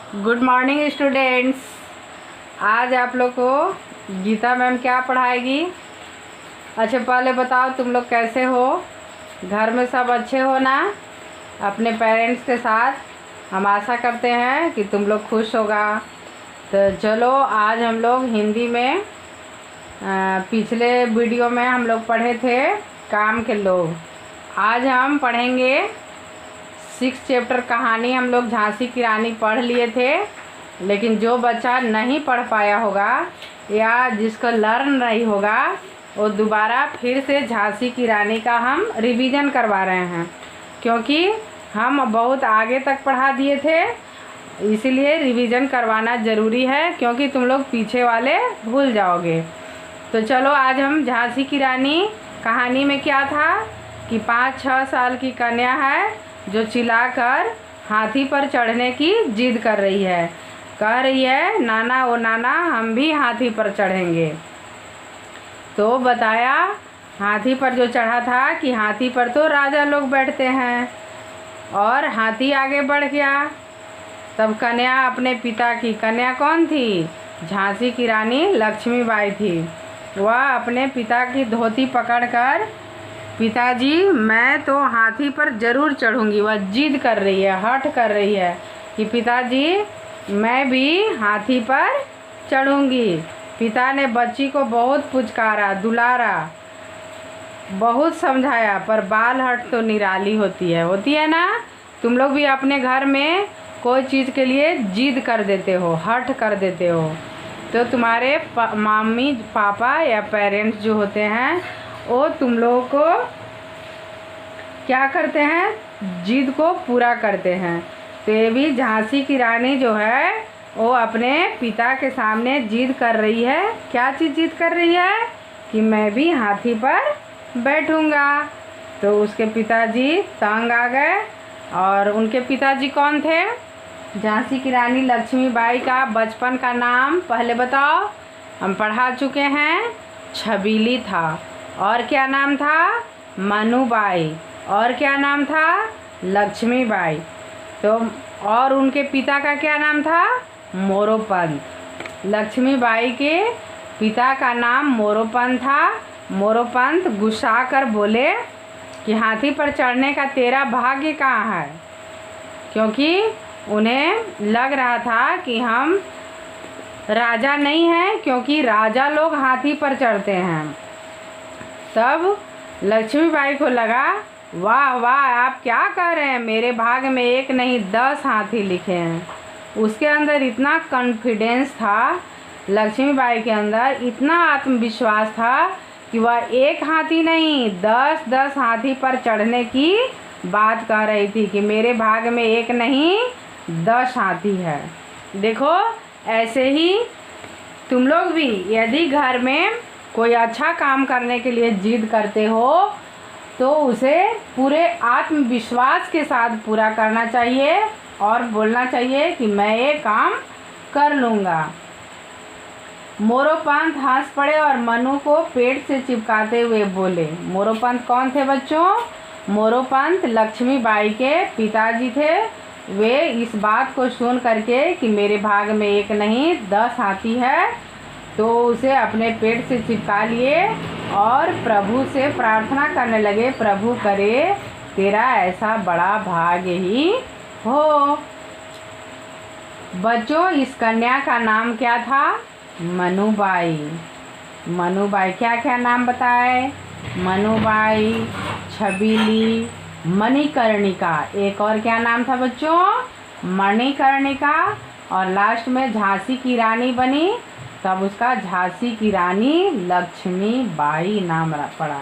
Good morning students. आज आप लोग को गीता मैम क्या पढ़ाएगी। अच्छा पहले बताओ तुम लोग कैसे हो, घर में सब अच्छे हो ना। अपने पेरेंट्स के साथ हम आशा करते हैं कि तुम लोग खुश होगा। तो चलो आज हम लोग हिंदी में पिछले वीडियो में हम लोग पढ़े थे काम के लोग। आज हम पढ़ेंगे 6 चैप्टर कहानी। हम लोग झांसी की रानी पढ़ लिए थे, लेकिन जो बच्चा नहीं पढ़ पाया होगा या जिसको लर्न नहीं होगा वो दोबारा फिर से झांसी की रानी का हम रिवीजन करवा रहे हैं, क्योंकि हम बहुत आगे तक पढ़ा दिए थे। इसीलिए रिवीजन करवाना ज़रूरी है, क्योंकि तुम लोग पीछे वाले भूल जाओगे। तो चलो आज हम झांसी की रानी कहानी में क्या था कि 5-6 साल की कन्या है जो चिल्लाकर हाथी पर चढ़ने की जिद कर रही है। कह रही है नाना ओ नाना हम भी हाथी पर चढ़ेंगे। तो बताया हाथी पर जो चढ़ा था कि हाथी पर तो राजा लोग बैठते हैं, और हाथी आगे बढ़ गया। तब कन्या अपने पिता की, कन्या कौन थी? झांसी की रानी लक्ष्मीबाई थी। वह अपने पिता की धोती पकड़कर, पिताजी मैं तो हाथी पर ज़रूर चढ़ूँगी। वह जिद कर रही है, हठ कर रही है कि पिताजी मैं भी हाथी पर चढ़ूँगी। पिता ने बच्ची को बहुत पुचकारा, दुलारा, बहुत समझाया, पर बाल हट तो निराली होती है ना। तुम लोग भी अपने घर में कोई चीज़ के लिए जिद कर देते हो, हठ कर देते हो, तो तुम्हारे मम्मी पापा या पेरेंट्स जो होते हैं वो तुम लोगों को क्या करते हैं, जिद को पूरा करते हैं। तो ये भी झांसी की रानी जो है वो अपने पिता के सामने जिद कर रही है। क्या चीज़ जिद कर रही है? कि मैं भी हाथी पर बैठूंगा। तो उसके पिताजी तंग आ गए। और उनके पिताजी कौन थे? झांसी की रानी लक्ष्मीबाई का बचपन का नाम पहले बताओ, हम पढ़ा चुके हैं, छबीली था। और क्या नाम था? मनुबाई। और क्या नाम था? लक्ष्मीबाई। तो और उनके पिता का क्या नाम था? मोरोपंत। लक्ष्मीबाई के पिता का नाम मोरोपंत था। मोरोपंत गुस्सा कर बोले कि हाथी पर चढ़ने का तेरा भाग्य कहाँ है, क्योंकि उन्हें लग रहा था कि हम राजा नहीं हैं, क्योंकि राजा लोग हाथी पर चढ़ते हैं। तब लक्ष्मीबाई को लगा वाह वाह आप क्या कह रहे हैं, मेरे भाग में 1 नहीं 10 हाथी लिखे हैं। उसके अंदर इतना कॉन्फिडेंस था, लक्ष्मीबाई के अंदर इतना आत्मविश्वास था कि वह 1 हाथी नहीं 10-10 हाथी पर चढ़ने की बात कह रही थी कि मेरे भाग में 1 नहीं 10 हाथी है। देखो ऐसे ही तुम लोग भी यदि घर में कोई अच्छा काम करने के लिए जिद करते हो तो उसे पूरे आत्मविश्वास के साथ पूरा करना चाहिए और बोलना चाहिए कि मैं ये काम कर लूँगा। मोरोपंत हंस पड़े और मनु को पेट से चिपकाते हुए बोले। मोरोपंत कौन थे बच्चों? मोरोपंत लक्ष्मीबाई के पिताजी थे। वे इस बात को सुन करके कि मेरे भाग में 1 नहीं 10 हाथी है, तो उसे अपने पेट से चिपका लिए और प्रभु से प्रार्थना करने लगे, प्रभु करे तेरा ऐसा बड़ा भाग्य ही हो। बच्चों इस कन्या का नाम क्या था? मनुबाई। मनुबाई क्या क्या नाम बताए? मनुबाई, छबीली, मणिकर्णिका। एक और क्या नाम था बच्चों? मणिकर्णिका। और लास्ट में झांसी की रानी बनी, तब उसका झांसी की रानी लक्ष्मीबाई नाम पड़ा।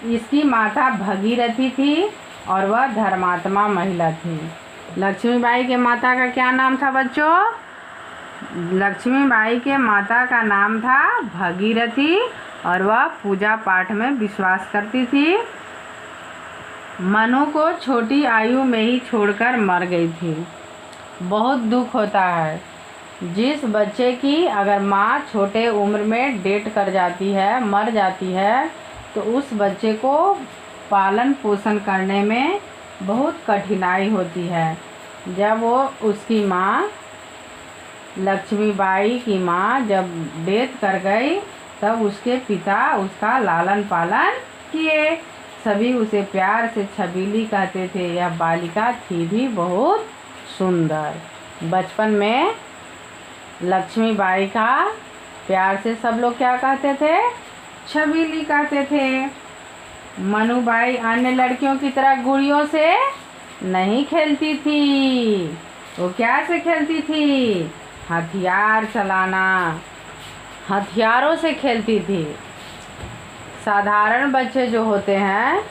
इसकी माता भगीरथी थी और वह धर्मात्मा महिला थी। लक्ष्मीबाई के माता का क्या नाम था बच्चों? लक्ष्मीबाई के माता का नाम था भगीरथी और वह पूजा पाठ में विश्वास करती थी। मनु को छोटी आयु में ही छोड़कर मर गई थी। बहुत दुख होता है जिस बच्चे की अगर माँ छोटे उम्र में डेथ कर जाती है, मर जाती है, तो उस बच्चे को पालन पोषण करने में बहुत कठिनाई होती है। जब वो उसकी माँ लक्ष्मीबाई की माँ जब डेथ कर गई तब उसके पिता उसका लालन पालन किए। सभी उसे प्यार से छबीली कहते थे। यह बालिका थी भी बहुत सुंदर। बचपन में लक्ष्मीबाई का प्यार से सब लोग क्या कहते थे? छबीली कहते थे। मनुबाई अन्य लड़कियों की तरह गुड़ियों से नहीं खेलती थी। वो क्या से खेलती थी? हथियार चलाना, हथियारों से खेलती थी। साधारण बच्चे जो होते हैं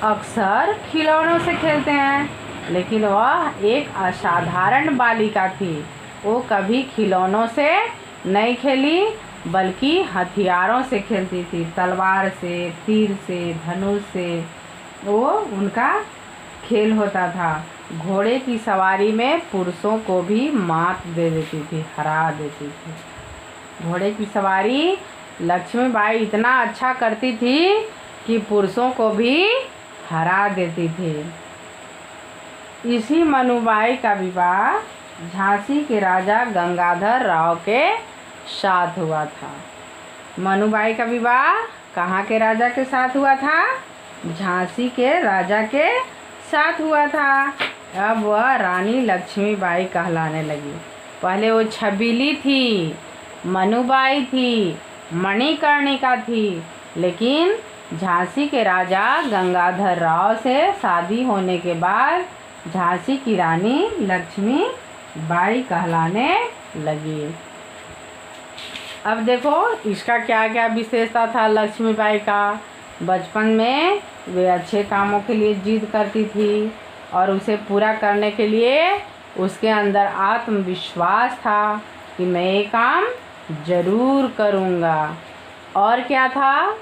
अक्सर खिलौनों से खेलते हैं, लेकिन वह एक असाधारण बालिका थी। वो कभी खिलौनों से नहीं खेली बल्कि हथियारों से खेलती थी। तलवार से, तीर से, धनुष से वो उनका खेल होता था। घोड़े की सवारी में पुरुषों को भी मात दे देती थी, हरा देती थी। घोड़े की सवारी लक्ष्मीबाई इतना अच्छा करती थी कि पुरुषों को भी हरा देती थी। इसी मनुबाई का विवाह झांसी के राजा गंगाधर राव के साथ हुआ था। मनुबाई का विवाह कहाँ के राजा के साथ हुआ था? झांसी के राजा के साथ हुआ था। अब वह रानी लक्ष्मीबाई कहलाने लगी। पहले वो छबीली थी, मनुबाई थी, मणिकर्णिका थी, लेकिन झांसी के राजा गंगाधर राव से शादी होने के बाद झांसी की रानी लक्ष्मीबाई कहलाने लगी। अब देखो इसका क्या क्या विशेषता था लक्ष्मीबाई का। बचपन में वे अच्छे कामों के लिए जिद करती थी और उसे पूरा करने के लिए उसके अंदर आत्मविश्वास था कि मैं ये काम ज़रूर करूँगा। और क्या था?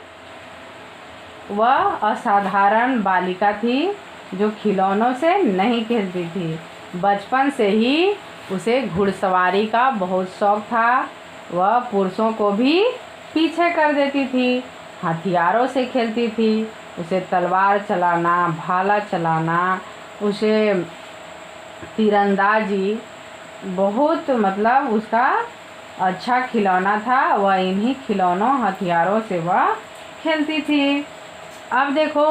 वह असाधारण बालिका थी जो खिलौनों से नहीं खेलती थी। बचपन से ही उसे घुड़सवारी का बहुत शौक़ था। वह पुरुषों को भी पीछे कर देती थी, हथियारों से खेलती थी। उसे तलवार चलाना, भाला चलाना, उसे तीरंदाजी बहुत मतलब उसका अच्छा खिलौना था। वह इन्हीं खिलौनों हथियारों से वह खेलती थी। अब देखो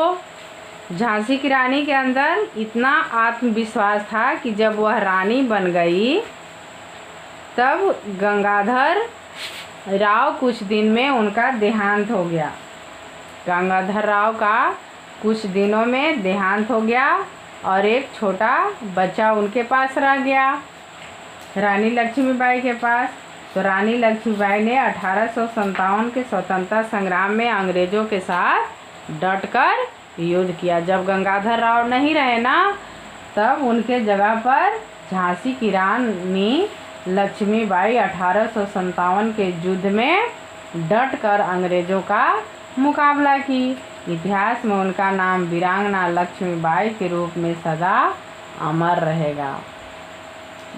झांसी की रानी के अंदर इतना आत्मविश्वास था कि जब वह रानी बन गई तब गंगाधर राव कुछ दिन में उनका देहांत हो गया। गंगाधर राव का कुछ दिनों में देहांत हो गया और एक छोटा बच्चा उनके पास रह गया, रानी लक्ष्मीबाई के पास। तो रानी लक्ष्मीबाई ने 1857 के स्वतंत्रता संग्राम में अंग्रेज़ों के साथ डटकर युद्ध किया। जब गंगाधर राव नहीं रहे ना, तब उनके जगह पर झांसी की रानी लक्ष्मीबाई 1857 के युद्ध में डटकर अंग्रेज़ों का मुकाबला की। इतिहास में उनका नाम वीरांगना लक्ष्मीबाई के रूप में सदा अमर रहेगा।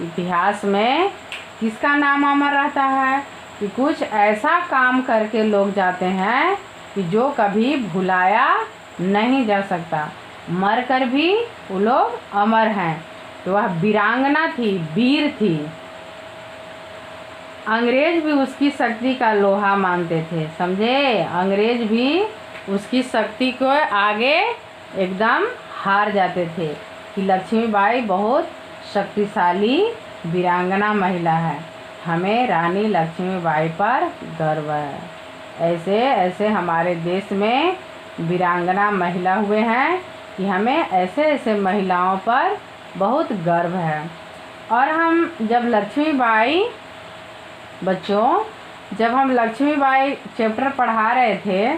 इतिहास में किसका नाम अमर रहता है? कि कुछ ऐसा काम करके लोग जाते हैं कि जो कभी भुलाया नहीं जा सकता। मर कर भी वो लोग अमर हैं। तो वह वीरांगना थी, वीर थी। अंग्रेज भी उसकी शक्ति का लोहा मानते थे, समझे? अंग्रेज भी उसकी शक्ति को आगे एकदम हार जाते थे कि लक्ष्मीबाई बहुत शक्तिशाली वीरांगना महिला है, हमें रानी लक्ष्मीबाई पर गर्व है। ऐसे ऐसे हमारे देश में वीरांगना महिला हुए हैं कि हमें ऐसे ऐसे महिलाओं पर बहुत गर्व है। और हम जब लक्ष्मीबाई बच्चों जब हम लक्ष्मीबाई चैप्टर पढ़ा रहे थे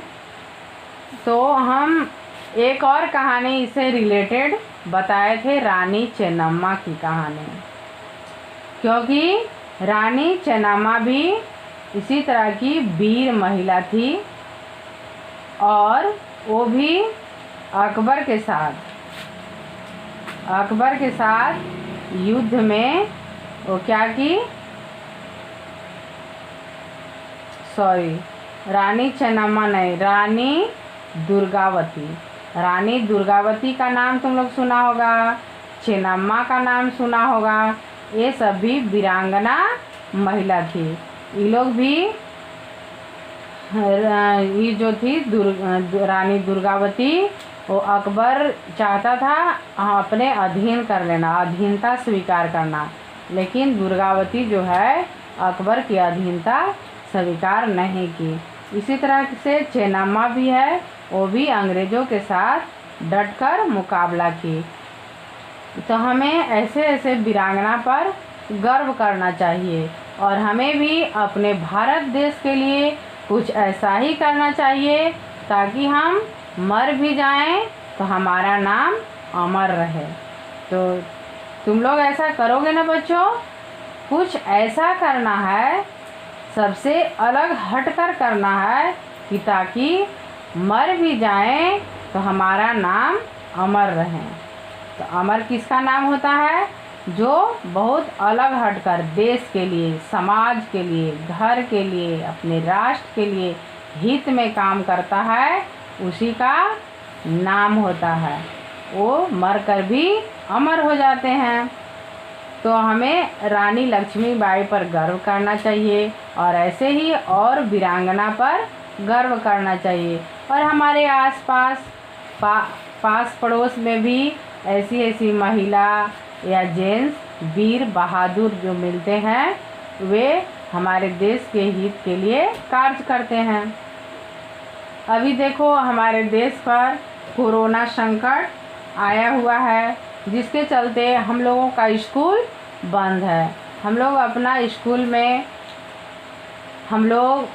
तो हम एक और कहानी इससे रिलेटेड बताए थे, रानी चेन्नम्मा की कहानी। क्योंकि रानी चेन्नम्मा भी इसी तरह की वीर महिला थी और वो भी अकबर के साथ युद्ध में वो क्या की, रानी चेन्नम्मा नहीं, रानी दुर्गावती। रानी दुर्गावती का नाम तुम लोग सुना होगा, चेन्नम्मा का नाम सुना होगा। ये सभी वीरांगना महिला थी। ये लोग भी ये जो थी रानी दुर्गावती, वो अकबर चाहता था अपने अधीन कर लेना, अधीनता स्वीकार करना, लेकिन दुर्गावती जो है अकबर की अधीनता स्वीकार नहीं की। इसी तरह से चेन्नम्मा भी है, वो भी अंग्रेज़ों के साथ डटकर मुकाबला की। तो हमें ऐसे ऐसे वीरांगना पर गर्व करना चाहिए और हमें भी अपने भारत देश के लिए कुछ ऐसा ही करना चाहिए ताकि हम मर भी जाएं तो हमारा नाम अमर रहे। तो तुम लोग ऐसा करोगे ना बच्चों? कुछ ऐसा करना है, सबसे अलग हटकर करना है कि ताकि मर भी जाएं तो हमारा नाम अमर रहे। तो अमर किसका नाम होता है? जो बहुत अलग हटकर देश के लिए, समाज के लिए, घर के लिए, अपने राष्ट्र के लिए हित में काम करता है, उसी का नाम होता है। वो मरकर भी अमर हो जाते हैं। तो हमें रानी लक्ष्मीबाई पर गर्व करना चाहिए और ऐसे ही और वीरांगना पर गर्व करना चाहिए। और हमारे आसपास पास पड़ोस में भी ऐसी ऐसी महिला या जेंट्स वीर बहादुर जो मिलते हैं, वे हमारे देश के हित के लिए कार्य करते हैं। अभी देखो हमारे देश पर कोरोना संकट आया हुआ है, जिसके चलते हम लोगों का स्कूल बंद है। हम लोग अपना स्कूल में हम लोग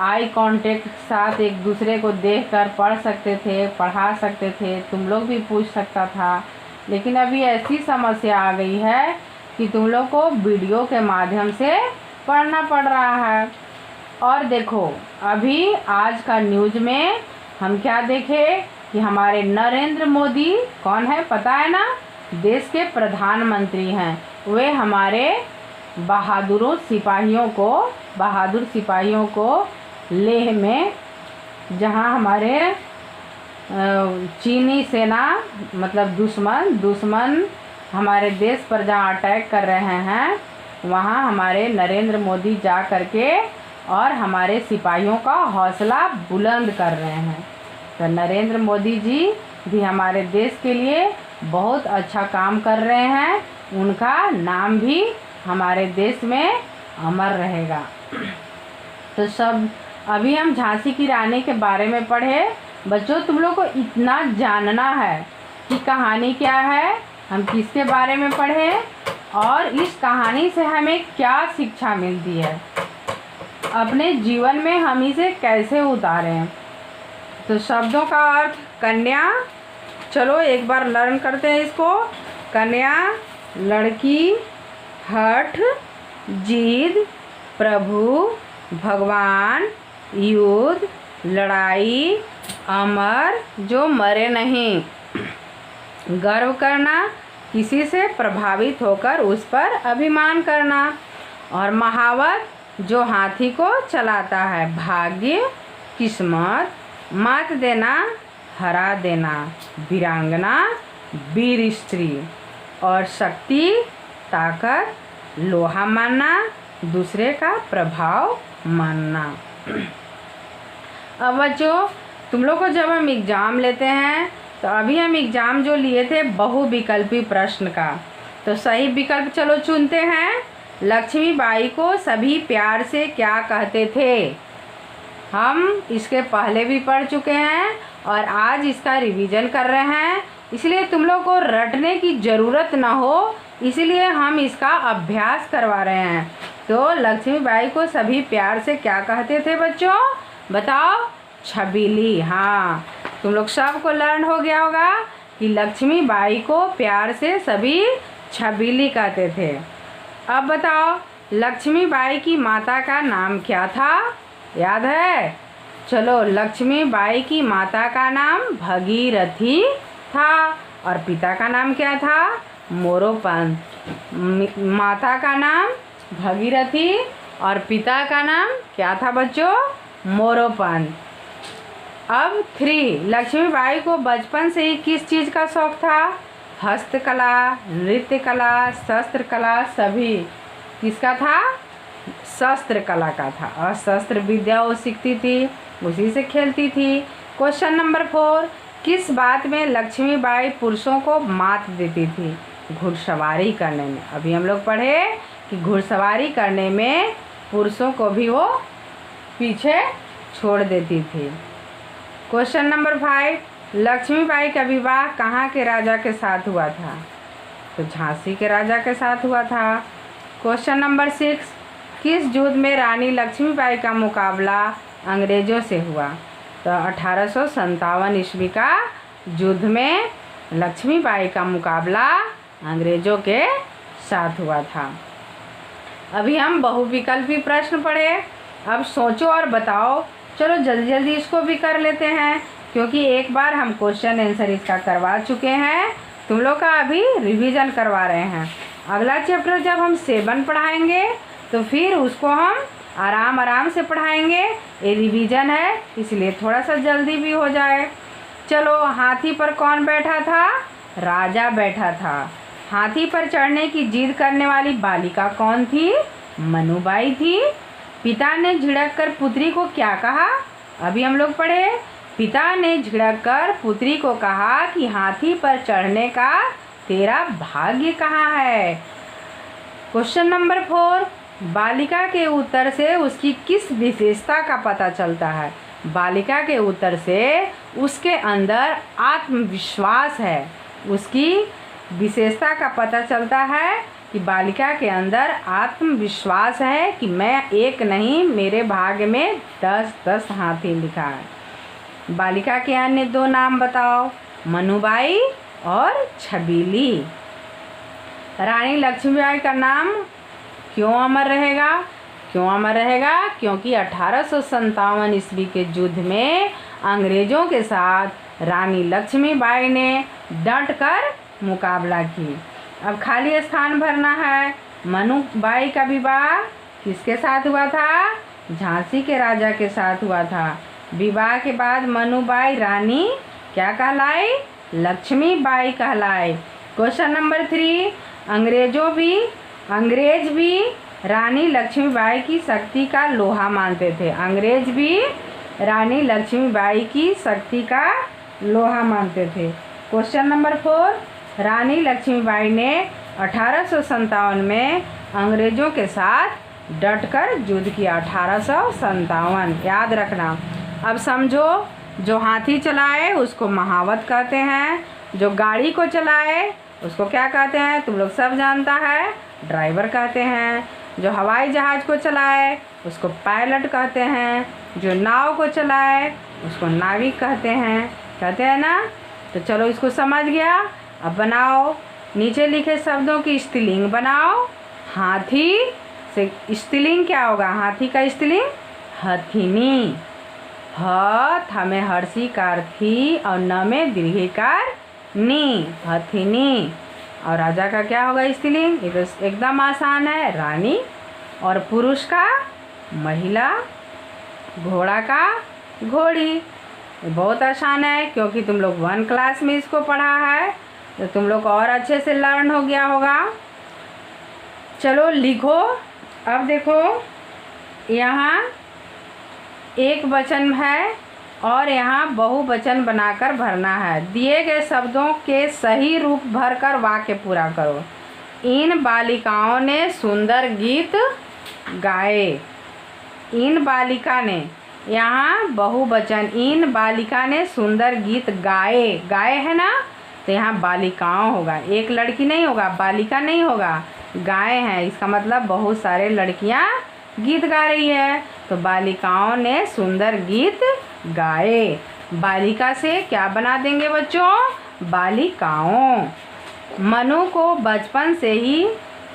आई कांटेक्ट के साथ एक दूसरे को देखकर पढ़ सकते थे, पढ़ा सकते थे, तुम लोग भी पूछ सकता था। लेकिन अभी ऐसी समस्या आ गई है कि तुम लोग को वीडियो के माध्यम से पढ़ना पड़ रहा है। और देखो अभी आज का न्यूज़ में हम क्या देखे कि हमारे नरेंद्र मोदी कौन है पता है ना? देश के प्रधानमंत्री हैं। वे हमारे बहादुर सिपाहियों को लेह में, जहां हमारे चीनी सेना मतलब दुश्मन हमारे देश पर जहां अटैक कर रहे हैं, वहां हमारे नरेंद्र मोदी जा करके और हमारे सिपाहियों का हौसला बुलंद कर रहे हैं। तो नरेंद्र मोदी जी भी हमारे देश के लिए बहुत अच्छा काम कर रहे हैं। उनका नाम भी हमारे देश में अमर रहेगा। तो सब अभी हम झांसी की रानी के बारे में पढ़े। बच्चों तुम लोग को इतना जानना है कि कहानी क्या है, हम किसके बारे में पढ़े और इस कहानी से हमें क्या शिक्षा मिलती है, अपने जीवन में हम इसे कैसे उतारें। तो शब्दों का अर्थ कन्या, चलो एक बार लर्न करते हैं इसको। कन्या लड़की, हठ जिद, प्रभु, भगवान, युद्ध, लड़ाई, अमर जो मरे नहीं, गर्व करना, किसी से प्रभावित होकर उस पर अभिमान करना, और महावत जो हाथी को चलाता है, भाग्य किस्मत, मात देना हरा देना, वीरांगना वीर स्त्री, और शक्ति ताकत लोहा मानना, दूसरे का प्रभाव मानना। अब बच्चों तुम लोग को जब हम एग्ज़ाम लेते हैं तो अभी हम एग्ज़ाम जो लिए थे बहुविकल्पी प्रश्न का, तो सही विकल्प चलो चुनते हैं। लक्ष्मीबाई को सभी प्यार से क्या कहते थे? हम इसके पहले भी पढ़ चुके हैं और आज इसका रिवीजन कर रहे हैं, इसलिए तुम लोग को रटने की ज़रूरत ना हो, इसलिए हम इसका अभ्यास करवा रहे हैं। तो लक्ष्मीबाई को सभी प्यार से क्या कहते थे बच्चों? बताओ। छबीली। हाँ, तुम लोग सबको लर्न हो गया होगा कि लक्ष्मीबाई को प्यार से सभी छबीली कहते थे। अब बताओ लक्ष्मीबाई की माता का नाम क्या था? याद है? चलो, लक्ष्मीबाई की माता का नाम भगीरथी था और पिता का नाम क्या था? मोरोपंत। माता का नाम भगीरथी और पिता का नाम क्या था बच्चों? मोरोपंत। अब 3, लक्ष्मीबाई को बचपन से ही किस चीज़ का शौक़ था? हस्तकला, नृत्य कला, शस्त्र कला, सभी किसका था? शस्त्र कला का था और शस्त्र विद्या वो सीखती थी, उसी से खेलती थी। क्वेश्चन नंबर 4, किस बात में लक्ष्मीबाई पुरुषों को मात देती थी? घुड़सवारी करने में। अभी हम लोग पढ़े कि घुड़सवारी करने में पुरुषों को भी वो पीछे छोड़ देती थी। क्वेश्चन नंबर 5, लक्ष्मीबाई का विवाह कहाँ के राजा के साथ हुआ था? तो झांसी के राजा के साथ हुआ था। क्वेश्चन नंबर 6, किस युद्ध में रानी लक्ष्मीबाई का मुकाबला अंग्रेज़ों से हुआ? तो 1857 ईस्वी का युद्ध में लक्ष्मीबाई का मुकाबला अंग्रेज़ों के साथ हुआ था। अभी हम बहुविकल्पी प्रश्न पढ़े। अब सोचो और बताओ। चलो जल्दी जल्दी इसको भी कर लेते हैं, क्योंकि एक बार हम क्वेश्चन आंसर इसका करवा चुके हैं। तुम लोग का अभी रिवीजन करवा रहे हैं। अगला चैप्टर जब हम 7 पढ़ाएंगे तो फिर उसको हम आराम आराम से पढ़ाएंगे। ये रिवीजन है, इसलिए थोड़ा सा जल्दी भी हो जाए। चलो, हाथी पर कौन बैठा था? राजा बैठा था। हाथी पर चढ़ने की जिद करने वाली बालिका कौन थी? मनुबाई थी। पिता ने झिड़क कर पुत्री को क्या कहा? अभी हम लोग पढ़े, पिता ने झिड़क कर पुत्री को कहा कि हाथी पर चढ़ने का तेरा भाग्य कहाँ है। क्वेश्चन नंबर 4, बालिका के उत्तर से उसकी किस विशेषता का पता चलता है? बालिका के उत्तर से उसके अंदर आत्मविश्वास है। उसकी विशेषता का पता चलता है कि बालिका के अंदर आत्मविश्वास है कि मैं एक नहीं, मेरे भाग्य में 10-10 हाथी लिखा है। बालिका के अन्य 2 नाम बताओ। मनुबाई और छबीली। रानी लक्ष्मीबाई का नाम क्यों अमर रहेगा? क्यों अमर रहेगा? क्योंकि 1857 ईस्वी के युद्ध में अंग्रेज़ों के साथ रानी लक्ष्मीबाई ने डट कर मुकाबला की। अब खाली स्थान भरना है। मनुबाई का विवाह किसके साथ हुआ था? झांसी के राजा के साथ हुआ था। विवाह के बाद मनुबाई रानी क्या कहलाई? लक्ष्मीबाई कहलाई। क्वेश्चन नंबर 3, अंग्रेज भी रानी लक्ष्मीबाई की शक्ति का लोहा मानते थे। अंग्रेज भी रानी लक्ष्मीबाई की शक्ति का लोहा मानते थे। क्वेश्चन नंबर 4, रानी लक्ष्मीबाई ने 1857 में अंग्रेज़ों के साथ डटकर युद्ध किया। 1857 याद रखना। अब समझो, जो हाथी चलाए उसको महावत कहते हैं, जो गाड़ी को चलाए उसको क्या कहते हैं? तुम लोग सब जानता है, ड्राइवर कहते हैं। जो हवाई जहाज़ को चलाए उसको पायलट कहते हैं। जो नाव को चलाए उसको नाविक कहते हैं ना। तो चलो, इसको समझ गया। अब बनाओ, नीचे लिखे शब्दों की स्त्रीलिंग बनाओ। हाथी से स्त्रीलिंग क्या होगा? हाथी का स्त्रीलिंग हथिनी। ह में हर्षी कार थी और न में दीर्घिकार नी, हथिनी। और राजा का क्या होगा स्त्रीलिंग? ये तो एकदम आसान है, रानी। और पुरुष का महिला, घोड़ा का घोड़ी। ये बहुत आसान है, क्योंकि तुम लोग 1 क्लास में इसको पढ़ा है, तो तुम लोग और अच्छे से लर्न हो गया होगा। चलो लिखो। अब देखो, यहाँ एक वचन है और यहाँ बहुवचन बनाकर भरना है। दिए गए शब्दों के सही रूप भरकर वाक्य पूरा करो। इन बालिकाओं ने सुंदर गीत गाए। इन बालिका ने, यहाँ बहुवचन, इन बालिका ने सुंदर गीत गाए। गाए है ना, तो यहाँ बालिकाओं होगा, एक लड़की नहीं होगा, बालिका नहीं होगा, गाए हैं। इसका मतलब बहुत सारे लड़कियाँ गीत गा रही है। तो बालिकाओं ने सुंदर गीत गाए। बालिका से क्या बना देंगे बच्चों? बालिकाओं। मनु को बचपन से ही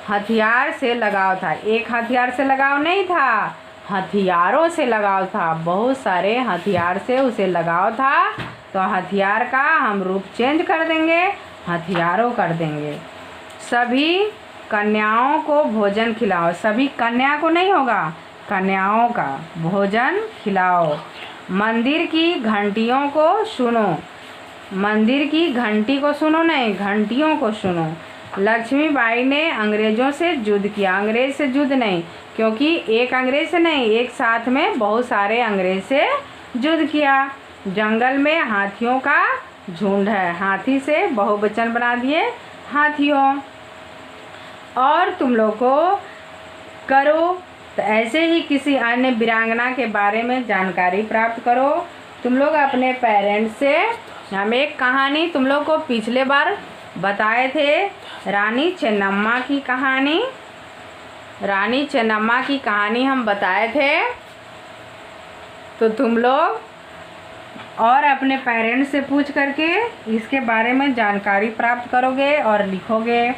हथियार से लगाव था। एक हथियार से लगाव नहीं था, हथियारों से लगाव था। बहुत सारे हथियार से उसे लगाव था। तो हथियार का हम रूप चेंज कर देंगे, हथियारों कर देंगे। सभी कन्याओं को भोजन खिलाओ। सभी कन्या को नहीं होगा, कन्याओं का भोजन खिलाओ। मंदिर की घंटियों को सुनो। मंदिर की घंटी को सुनो नहीं, घंटियों को सुनो। लक्ष्मीबाई ने अंग्रेज़ों से युद्ध किया। अंग्रेज़ से युद्ध नहीं, क्योंकि एक अंग्रेज़ से नहीं, एक साथ में बहुत सारे अंग्रेज़ से युद्ध किया। जंगल में हाथियों का झुंड है, हाथी से बहुवचन बना दिए हाथियों। और तुम लोग को करो तो ऐसे ही किसी अन्य वीरांगना के बारे में जानकारी प्राप्त करो। तुम लोग अपने पेरेंट्स से, हम एक कहानी तुम लोग को पिछले बार बताए थे, रानी चेन्नम्मा की कहानी। रानी चेन्नम्मा की कहानी हम बताए थे, तो तुम लोग और अपने पेरेंट्स से पूछ करके इसके बारे में जानकारी प्राप्त करोगे और लिखोगे।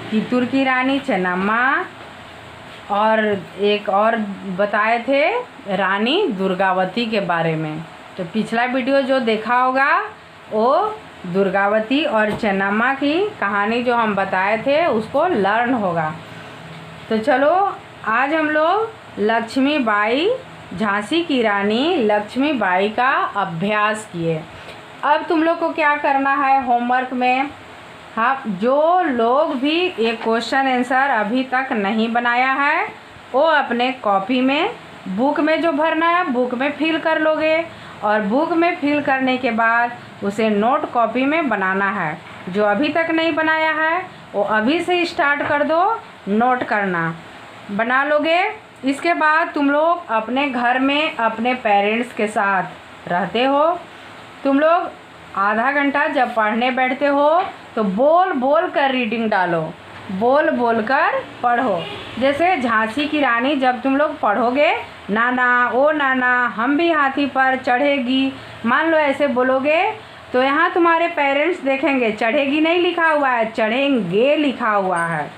कित्तूर की रानी चेन्नम्मा, और एक और बताए थे रानी दुर्गावती के बारे में। तो पिछला वीडियो जो देखा होगा वो दुर्गावती और चेन्नम्मा की कहानी जो हम बताए थे उसको लर्न होगा। तो चलो आज हम लोग लक्ष्मीबाई, झांसी की रानी लक्ष्मीबाई का अभ्यास किए। अब तुम लोग को क्या करना है होमवर्क में, हाँ, जो लोग भी ये क्वेश्चन आंसर अभी तक नहीं बनाया है वो अपने कॉपी में, बुक में जो भरना है बुक में फिल कर लोगे, और बुक में फिल करने के बाद उसे नोट कॉपी में बनाना है। जो अभी तक नहीं बनाया है वो अभी से स्टार्ट कर दो, नोट करना बना लोगे। इसके बाद तुम लोग अपने घर में अपने पेरेंट्स के साथ रहते हो, तुम लोग आधा घंटा जब पढ़ने बैठते हो तो बोल बोल कर रीडिंग डालो, बोल बोल कर पढ़ो। जैसे झांसी की रानी जब तुम लोग पढ़ोगे, नाना ओ नाना हम भी हाथी पर चढ़ेगी, मान लो ऐसे बोलोगे, तो यहाँ तुम्हारे पेरेंट्स देखेंगे चढ़ेगी नहीं लिखा हुआ है, चढ़ेंगे लिखा हुआ है।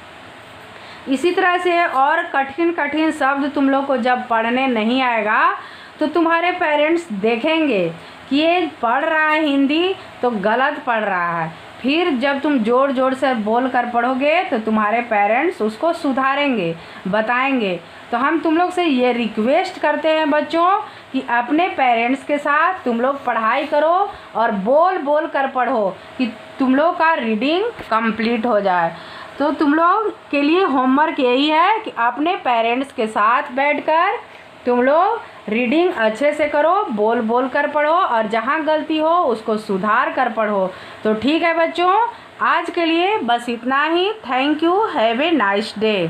इसी तरह से और कठिन कठिन शब्द तुम लोग को जब पढ़ने नहीं आएगा तो तुम्हारे पेरेंट्स देखेंगे कि ये पढ़ रहा है हिंदी तो गलत पढ़ रहा है। फिर जब तुम ज़ोर ज़ोर से बोल कर पढ़ोगे तो तुम्हारे पेरेंट्स उसको सुधारेंगे, बताएंगे। तो हम तुम लोग से ये रिक्वेस्ट करते हैं बच्चों कि अपने पेरेंट्स के साथ तुम लोग पढ़ाई करो और बोल बोल कर पढ़ो कि तुम लोग का रीडिंग कंप्लीट हो जाए। तो तुम लोग के लिए होमवर्क यही है कि अपने पेरेंट्स के साथ बैठकर तुम लोग रीडिंग अच्छे से करो, बोल बोल कर पढ़ो, और जहाँ गलती हो उसको सुधार कर पढ़ो। तो ठीक है बच्चों, आज के लिए बस इतना ही। Thank you, have a nice day.